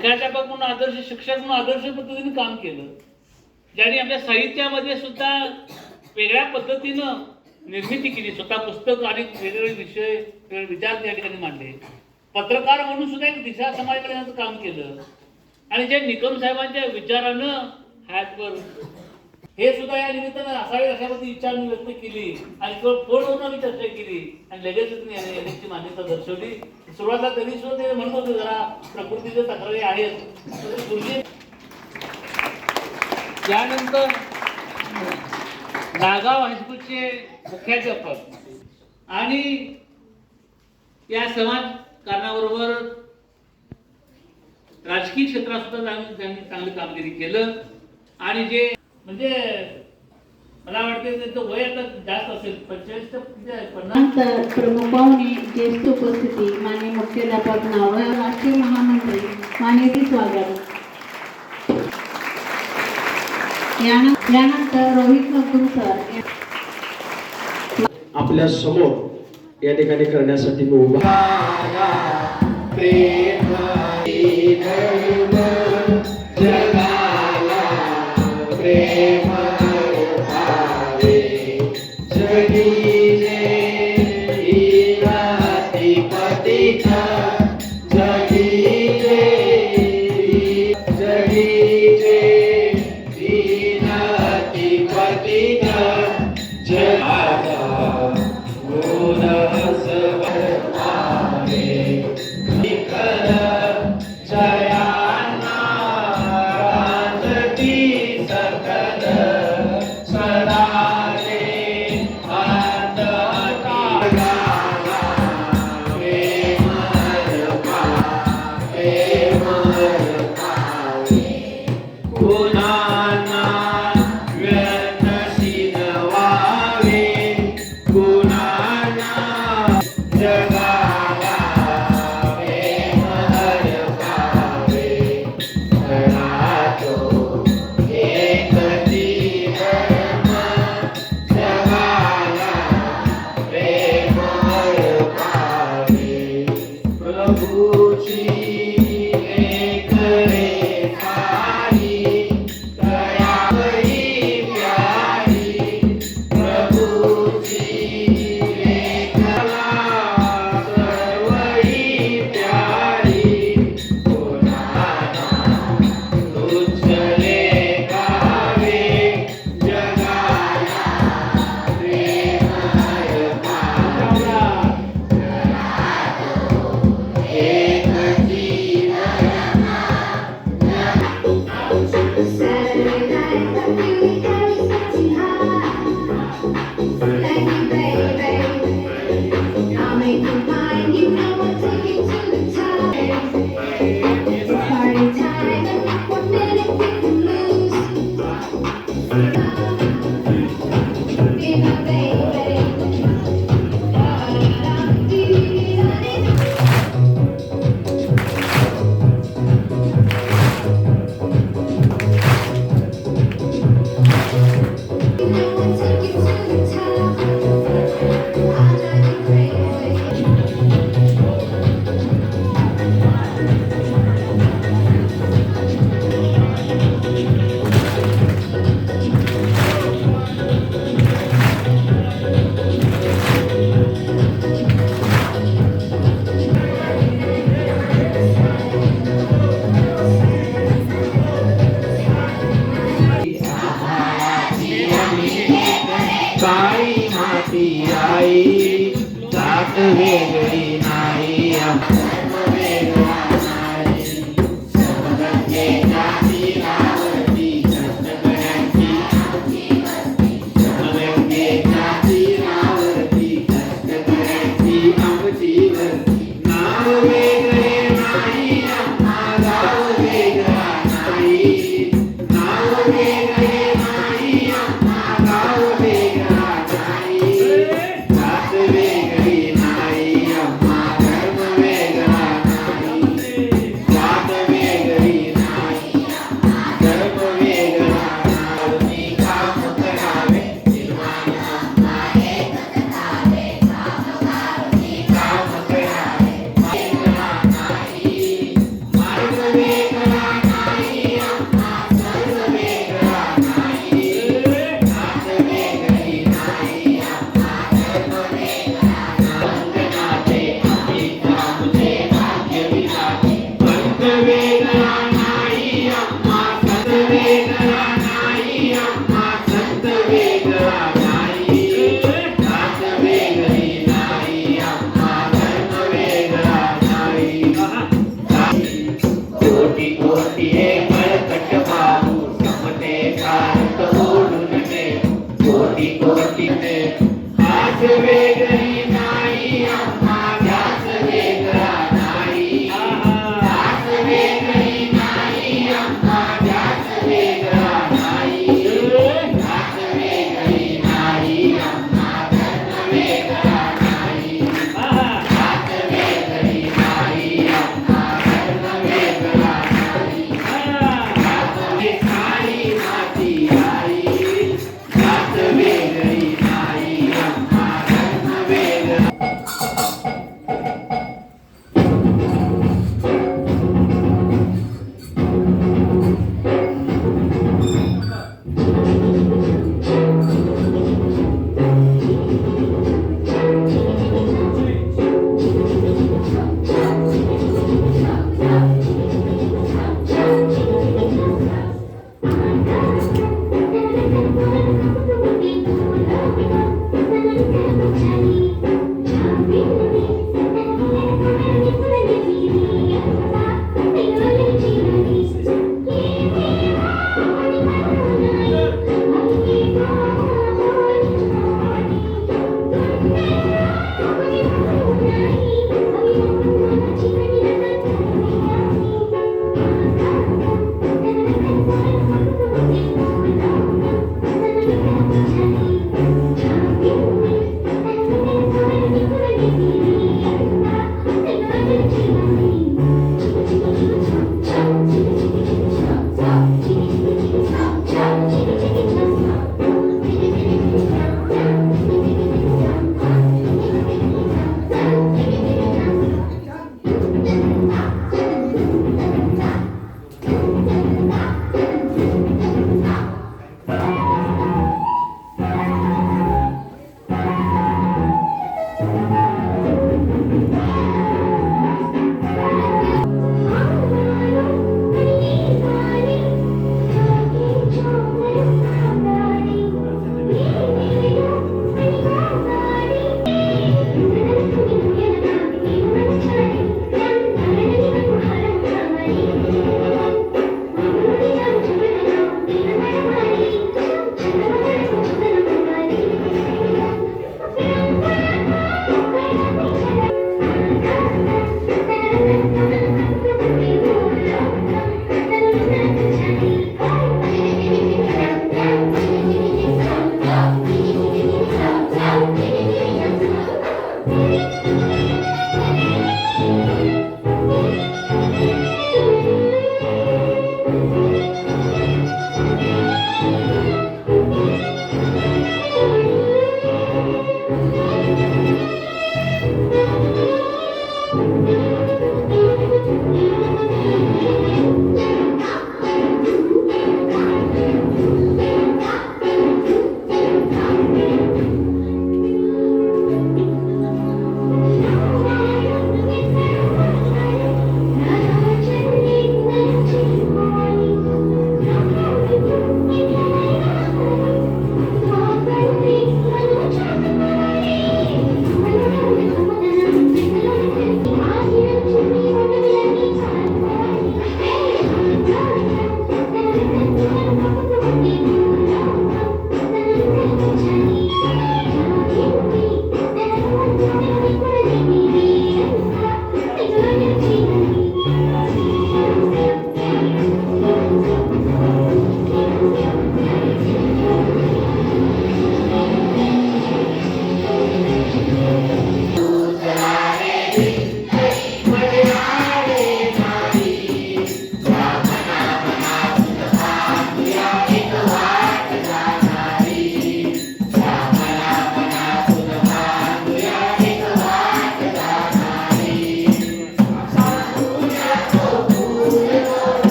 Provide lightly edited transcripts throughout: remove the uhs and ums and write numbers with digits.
मुख्याध्यापक म्हणून आदर्श शिक्षक म्हणून आदर्श पद्धतीने काम केलं, ज्यांनी आपल्या साहित्यामध्ये सुद्धा वेगळ्या पद्धतीनं निर्मिती केली, स्वतः पुस्तक आणि वेगवेगळे विषय वेगवेगळे विचार त्या ठिकाणी मांडले, पत्रकार म्हणून सुद्धा एक दिशा समाजकारणाचं काम केलं आणि जे निकम साहेबांच्या विचारानं हातवर हे सुद्धा या निमित्तानं असावे अशामध्ये इच्छा मी व्यक्त केली आणि फोनवरून आम्ही चर्चा केली आणि लगेच याची मान्यता दर्शवली. सुरुवातीला तरी सुद्धा ते म्हणत होते जरा प्रकृतीच्या तक्रारी आहेत. त्यानंतर नागाव हायस्कूलचे मुख्याध्यापक आणि या समाजकारणाबरोबर राजकीय क्षेत्रात सुद्धा त्यांनी चांगली कामगिरी केलं आणि जे म्हणजे मला वाटते त्यांचं वय आता जास्त असेल 45 ते 50. प्रमुख पाहुणे ज्येष्ठ उपस्थिती माननीय मुख्याध्यापक नावळ राष्ट्रीय महामंत्री मान्यते स्वागत. यानंतर रोहित मगदूम सर आपल्या समोर या ठिकाणी करण्यासाठी मी उभा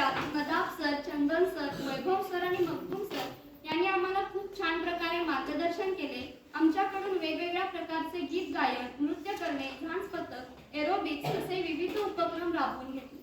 वर्गात नदाब सर, चंदन सर, वैभव सर आणि मखदूम सर यांनी आम्हाला खूप छान प्रकारे मार्गदर्शन केले. आमच्याकडून वेगवेगळ्या प्रकारचे गीत गायन, नृत्य करणे, डान्स पथक, एरोबिक्स असे विविध उपक्रम राबवून घेतले.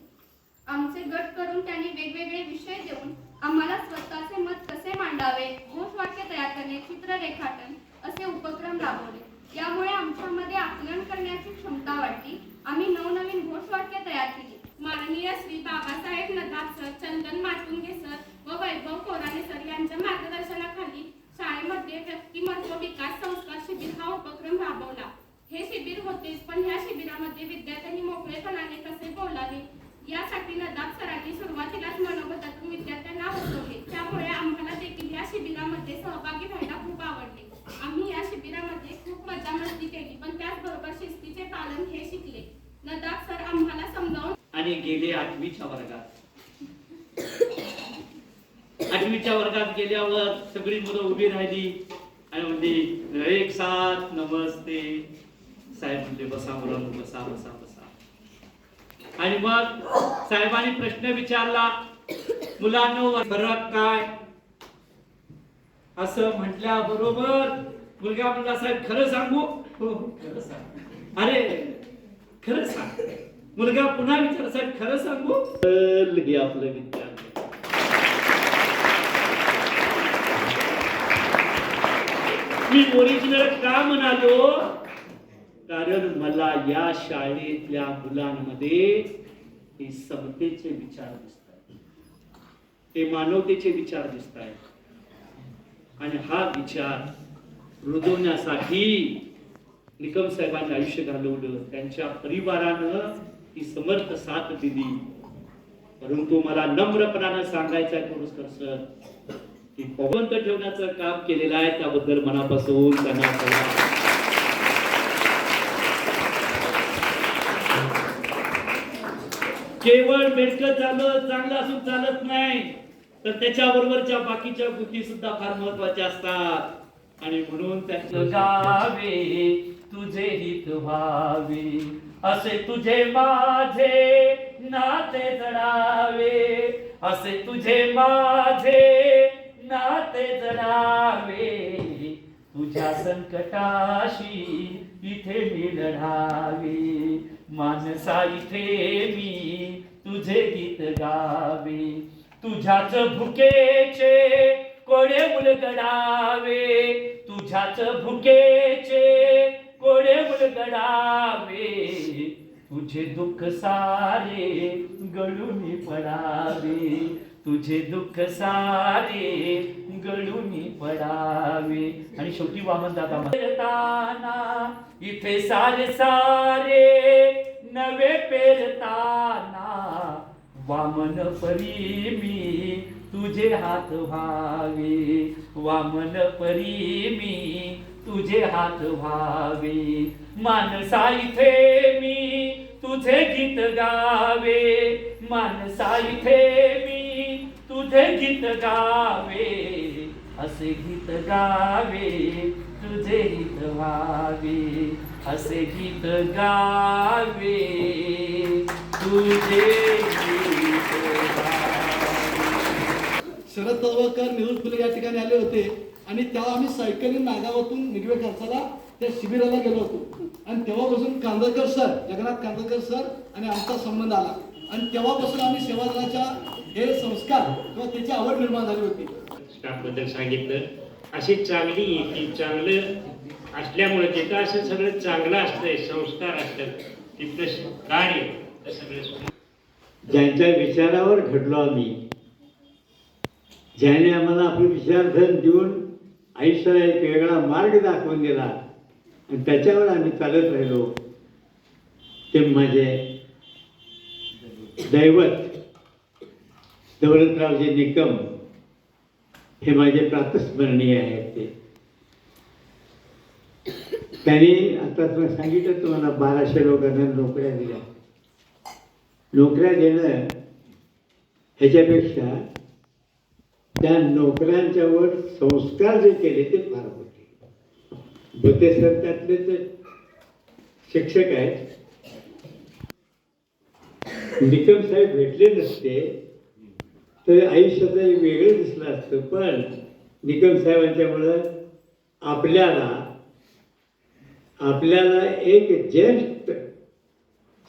आमचे गट करून त्यांनी वेगवेगळे विषय देऊन आम्हाला स्वतःचे मत कसे मांडावे, घोषवाक्य तयार करणे, चित्र रेखाटन असे उपक्रम राबवले. यामुळे आमच्यामध्ये आकलन करण्याची क्षमता वाढली. आम्ही नवनवीन घोषवाक्य तयार केली. माननीय श्री बाबासाहेब नदाब सर, चंदन माटुंगे सर व वैभव कोराणे सर यांच्या मार्गदर्शनाखाली शाळेमध्ये व्यक्तिमत्व विकास संस्कार शिबिर हा उपक्रम राबवला. हे शिबिर होतेच, पण ह्या शिबिरामध्ये विद्यार्थ्यांनी मोकळेपणाने कसे बोलावे यासाठी नदाब सरांनी सुरुवातीलाच मनोगतातून विद्यार्थ्यांना बसवले. त्यामुळे आम्हाला देखील या शिबिरामध्ये सहभागी व्हायला खूप आवडले. आम्ही या शिबिरामध्ये खूप मजा मस्ती केली, पण त्याचबरोबर शिस्तीचे पालन हे शिकले. नदाब सर आम्हाला समजावून आणि गेले 8वीच्या वर्गात गेल्यावर सगळी मुलं उभी राहिली आणि म्हणली एक साथ नमस्ते. साहेब म्हणले बसा मुलांनो, बसा बसा बसा. आणि मग साहेबांनी प्रश्न विचारला, मुलांनो फरक काय? असं म्हटल्याबरोबर मुलगा म्हणला, साहेब खरं सांगू? हो खरं सांग. अरे खरं सांग. मुलगा पुन्हा विचार, साहेब खरं सांगू? हे आपलं विद्यार्थी. मी ओरिजिनल का म्हणालो? कारण मला या शाळेतल्या मुलांमध्ये हे समतेचे विचार दिसत आहेत, ते मानवतेचे विचार दिसत आहेत. आणि हा विचार रुजवण्यासाठी निकम साहेबांनी आयुष्य घालवलं. त्यांच्या परिवारानं ती समर्थ साथ दिली. परंतु मला नम्रपणानं सांगायचं आहे पुरस्कार सर की पवंत ठेवण्याचं काम केलेलं आहे, त्याबद्दल मनापासून त्यांना केवळ मेडकं चांगलं असून चालत नाही, तर त्याच्याबरोबरच्या बाकीच्या गोष्टी सुद्धा फार महत्वाच्या असतात. आणि म्हणून त्याचं गावे तुझे हित व्हावे, असे तुझे माझे नाते जडावे, असे तुझे माझे नाते जडावे. तुझ्या संकटाशी इथे मी लढावे, मानसा इथे मी तुझे गीत गावे. तुझ्याच भुकेचे कोडे उलगडावे, तुझ्याच भुकेचे कोडे उलगडावे. तुझे दुःख सारे गळून पडावे, तुझे दुःख सारे गळून पडावे. आणि शेवटी वामन दादा म्हणताना इथे सारे सारे नवे पेरताना, वामन परी मी तुझे हात व्हावे, वामन परी मी तुझे हात व्हावे. मानसा इथे मी तुझे गीत गावे, मानसा इथे मी तुझे गीत गावे. असे गीत गावे तुझे हित व्हावे, असे गीत गावे तुझे गीत व्हावे. शरद तळवळकर, नेहरू फुले या ठिकाणी आले होते आणि तेव्हा आम्ही सायकली नागावातून निगवे खर्चाला त्या शिबिराला गेलो होतो. आणि तेव्हापासून कांदळकर सर, जगन्नाथ कांदळकर सर आणि आमचा संबंध आला. आणि तेव्हापासून आम्ही सेवादलाच्या हे संस्कार किंवा त्याची आवड निर्माण झाली होती. स्टाफबद्दल सांगितलं, अशी चांगली की चांगलं असल्यामुळे तिथं असं सगळं चांगलं असतंय, संस्कार असतात, तिथलं कार्य सगळं. ज्यांच्या विचारावर घडलो आम्ही, ज्याने आम्हाला आपले विचारधन देऊन आयुष्याला एक वेगळा मार्ग दाखवून दिला आणि त्याच्यावर आम्ही चालत राहिलो, ते माझे दैवत दौलतरावजी निकम हे माझे प्रातस्मरणीय आहेत. त्यांनी आता सांगितलं तुम्हाला 1200 लोकांना नोकऱ्या दिल्या. नोकऱ्या देणं ह्याच्यापेक्षा त्या नोकऱ्यांच्यावर संस्कार जे केले ते फार मोठे. भुते सर त्यातले ते शिक्षक आहेत. निकम साहेब भेटले नसते तर आयुष्याचं एक वेगळं दिसलं असतं. पण निकम साहेबांच्यामुळं आपल्याला एक ज्येष्ठ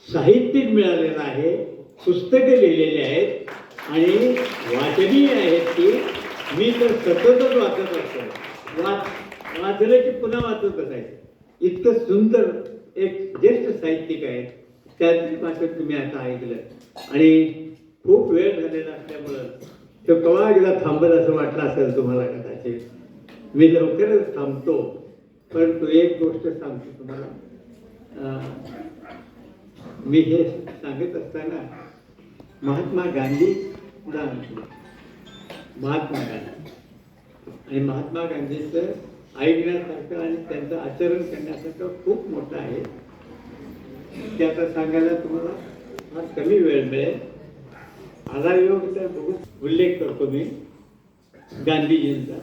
साहित्यिक मिळालेलं आहे, पुस्तकं लिहिलेली आहेत आणि वाचनीय आहेत की मी तर सततच वाचत असतो. वाचलं की पुन्हा वाचत असायचं. इतकं सुंदर एक ज्येष्ठ साहित्यिक आहेत, त्याची भाषण तुम्ही आता ऐकलं आणि खूप वेळ झालेला असल्यामुळं तो केव्हा एकदा थांबत असं वाटलं असेल तुम्हाला कदाचित. मी लवकरच थांबतो, परंतु एक गोष्ट सांगतो तुम्हाला. मी हे सांगत असताना महात्मा गांधी आणि महात्मा गांधीचं ऐकण्यासारखं आणि त्यांचं आचरण करण्यासारखं खूप मोठं आहे. ते आता सांगायला तुम्हाला फार कमी वेळ मिळेल. आधार योग तर बघू उल्लेख करतो मी गांधीजींचा.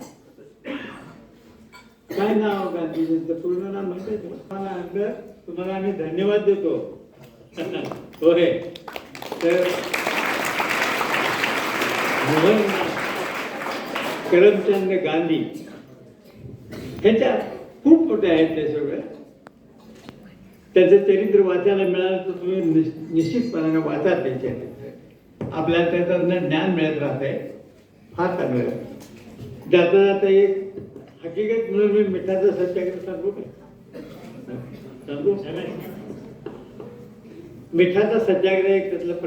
काय नाव गांधीजींचं पूर्ण नाव म्हणते तुम्हाला आम्ही धन्यवाद देतो. होय, तर मोहन करमचंद गांधी ह्याच्या खूप मोठे आहेत ते सगळं. त्यांचं चरित्र वाचायला मिळालं तर तुम्ही निश्चितपणाने वाचा. ते चरित्र आपल्याला त्याच्यातनं ज्ञान मिळत राहतंय, फार चांगलं. जाता जाता एक हकीकत म्हणून मी मिठाचा सत्याग्रह सांगू का? सांगू? मिठाचा सत्याग्रह एक त्यातलं